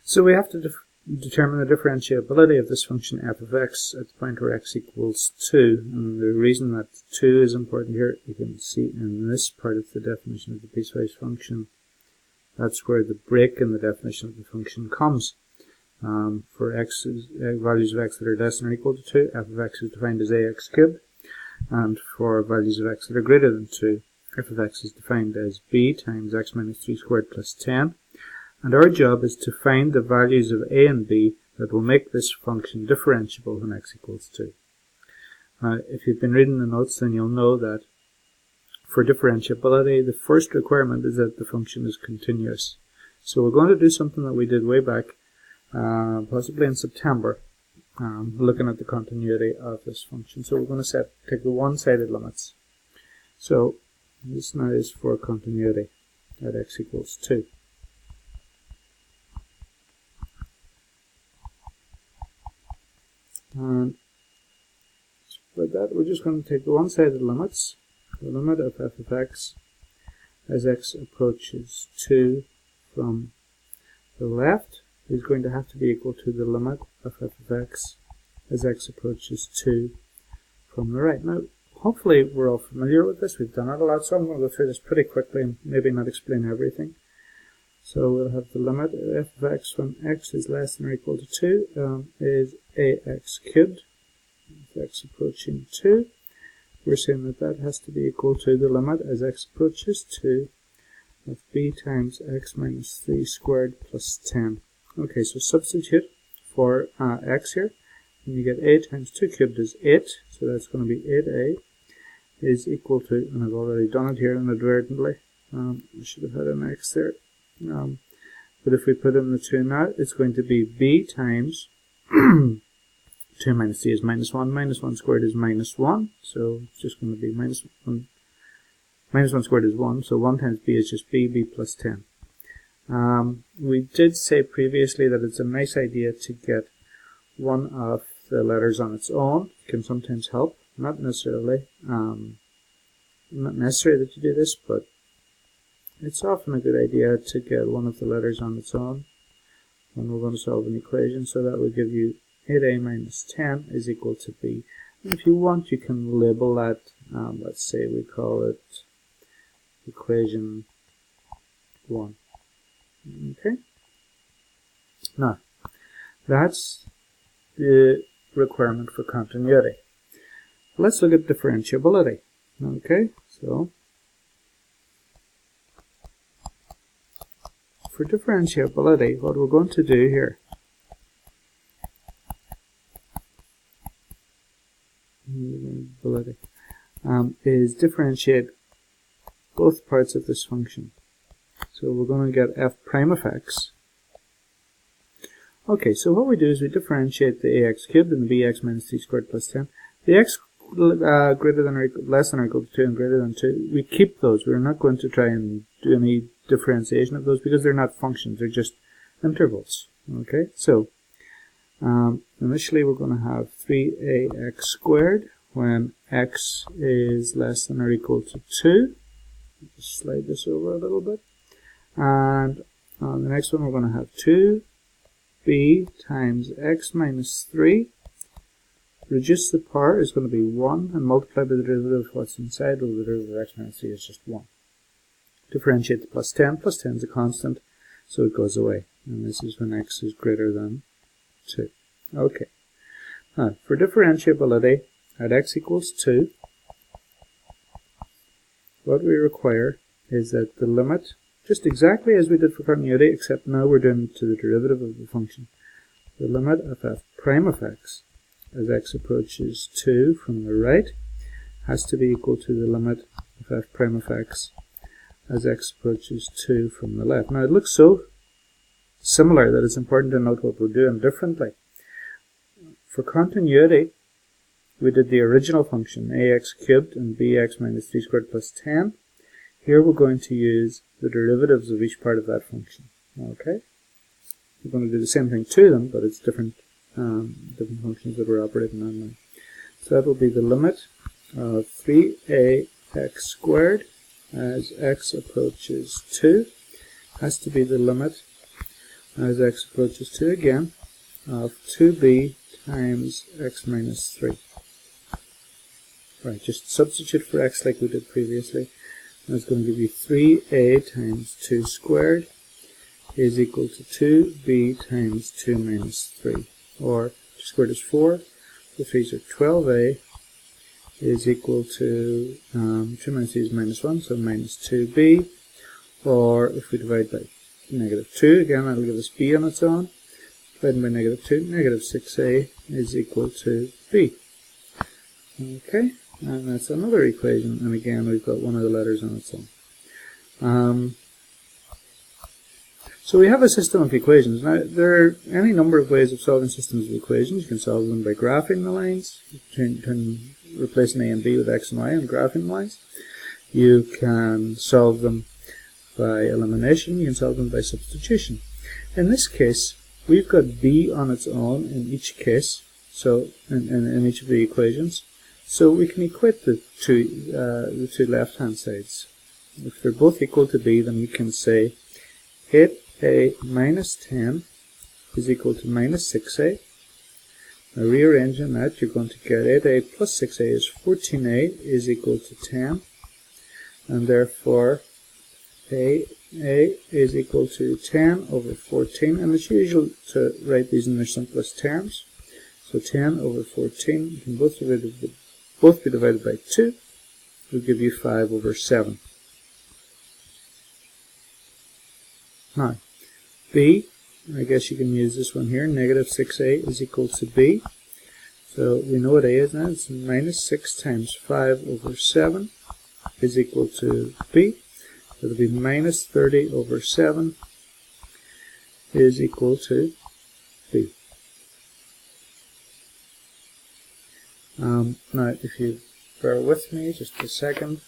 So we have to determine the differentiability of this function f of x at the point where x equals 2. And the reason that 2 is important here, you can see in this part of the definition of the piecewise function. That's where the break in the definition of the function comes. For values of x that are less than or equal to 2, f of x is defined as ax cubed. And for values of x that are greater than 2, f of x is defined as b times x minus 3 squared plus 10. And our job is to find the values of a and b that will make this function differentiable when x equals 2. If you've been reading the notes, then you'll know that for differentiability, the first requirement is that the function is continuous. So we're going to do something that we did way back, possibly in September, looking at the continuity of this function. So we're going to take the one-sided limits. So this now is for continuity at x equals 2. And for that, we're just going to take the one-sided limits. The limit of f of x as x approaches 2 from the left is going to have to be equal to the limit of f of x as x approaches 2 from the right. Now, hopefully we're all familiar with this. We've done it a lot, so I'm going to go through this pretty quickly and maybe not explain everything. So we'll have the limit of f of x when x is less than or equal to 2 is ax cubed, with x approaching 2. We're saying that that has to be equal to the limit as x approaches 2 of b times x minus 3 squared plus 10. Okay, so substitute for x here, and you get a times 2 cubed is 8, so that's going to be 8a is equal to, and I've already done it here inadvertently, I should have had an x there, but if we put in the 2 now, it's going to be b times 2 minus 3 is minus 1 squared is minus 1, so it's just going to be minus 1 squared is 1, so 1 times b is just b plus 10. We did say previously that it's a nice idea to get one of the letters on its own. It can sometimes help, not necessary that you do this, but it's often a good idea to get one of the letters on its own when we're going to solve an equation, so that will give you 8a minus 10 is equal to b. And if you want, you can label that, let's say we call it equation 1. Okay? Now, that's the requirement for continuity. Let's look at differentiability. Okay, so for differentiability, what we're going to do here is differentiate both parts of this function. So we're going to get f prime of x. Okay, so what we do is we differentiate the ax cubed and the bx minus 3 squared plus 10. The x greater than or less than or equal to 2 and greater than 2, we keep those. We're not going to try and do any differentiation of those because they're not functions, they're just intervals. Okay, so initially we're going to have 3ax squared when x is less than or equal to 2. Just slide this over a little bit. And on the next one we're going to have 2b times x minus 3. Reduce the power is going to be 1 and multiply by the derivative of what's inside. Well, the derivative of x minus 3 is just 1. Differentiate the plus 10. Plus 10 is a constant, so it goes away. And this is when x is greater than 2. Okay. Now, for differentiability at x equals 2, what we require is that the limit, just exactly as we did for continuity, except now we're doing it to the derivative of the function. The limit of f prime of x as x approaches 2 from the right has to be equal to the limit of f prime of x as x approaches 2 from the left. Now it looks so similar that it's important to note what we're doing differently. For continuity, we did the original function, ax cubed and bx minus 3 squared plus 10. Here we're going to use the derivatives of each part of that function. Okay? We're going to do the same thing to them, but it's different functions that we're operating on now. So that will be the limit of 3ax squared as x approaches 2 has to be the limit as x approaches 2 again of 2b times x minus 3. Right, just substitute for x like we did previously. That's going to give you 3a times 2 squared is equal to 2b times 2 minus 3. Or 2 squared is 4, the 3's are 12a is equal to 2 minus 3 is minus 1, so minus 2b. Or if we divide by negative 2, again that'll give us b on its own. Divided by negative 2, negative 6a is equal to b. Okay, and that's another equation, and again we've got one of the letters on its own. So we have a system of equations. Now there are any number of ways of solving systems of equations. You can solve them by graphing the lines, replacing a and b with x and y and graphing the lines. You can solve them by elimination, you can solve them by substitution. In this case, we've got b on its own in each case, so in each of the equations. So we can equate the two left-hand sides. If they're both equal to b, then we can say 8a minus 10 is equal to minus 6a. Now rearranging that, you're going to get 8a plus 6a is 14a is equal to 10. And therefore, a is equal to 10 over 14. And it's usual to write these in their simplest terms. So 10 over 14 can both be divided by 2. Will give you 5 over 7. Now, b, I guess you can use this one here, negative 6a is equal to b. So we know what a is now, it's minus 6 times 5 over 7 is equal to b. So it'll be minus 30 over 7 is equal to b. Now, if you bear with me just a second,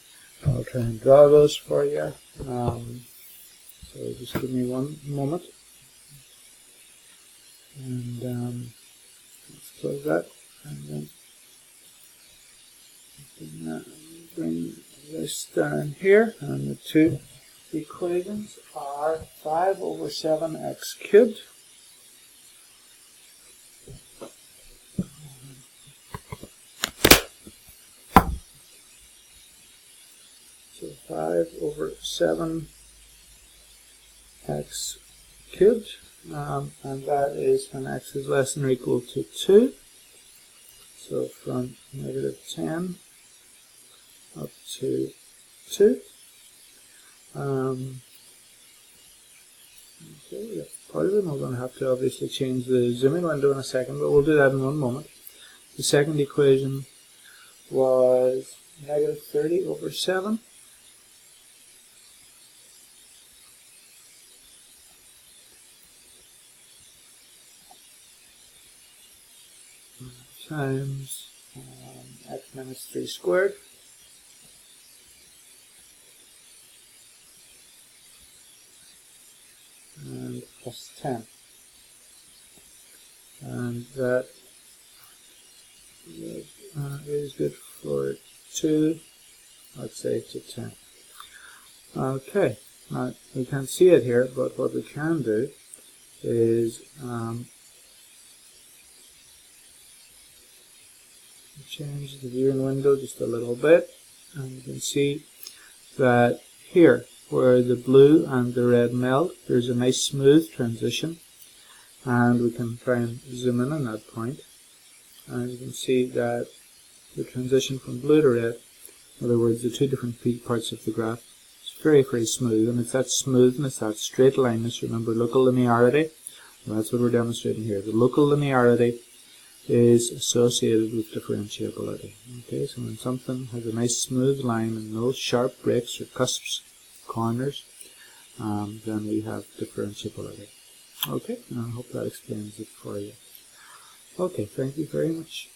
I'll try and draw those for you. So just give me one moment. And let's close that. And then bring this down here. And the two equations are 5 over 7x cubed. So 5 over 7 x cubed, and that is when x is less than or equal to 2. So from negative 10 up to 2. Okay, that's part of it. We're going to have to obviously change the zoom-in window in a second, but we'll do that in one moment. The second equation was negative 30 over 7. Times x minus 3 squared. And plus 10. And that is good for 2, let's say to 10. Okay, now we can't see it here, but what we can do is change the viewing window just a little bit, and you can see that here where the blue and the red melt, there's a nice smooth transition, and we can try and zoom in on that point, and you can see that the transition from blue to red, in other words the two different parts of the graph, is very, very smooth, and it's that smoothness, that straight lineness, remember local linearity, and that's what we're demonstrating here. The local linearity is associated with differentiability. Okay, so when something has a nice smooth line and no sharp breaks or cusps, corners, then we have differentiability. Okay, and I hope that explains it for you. Okay, thank you very much.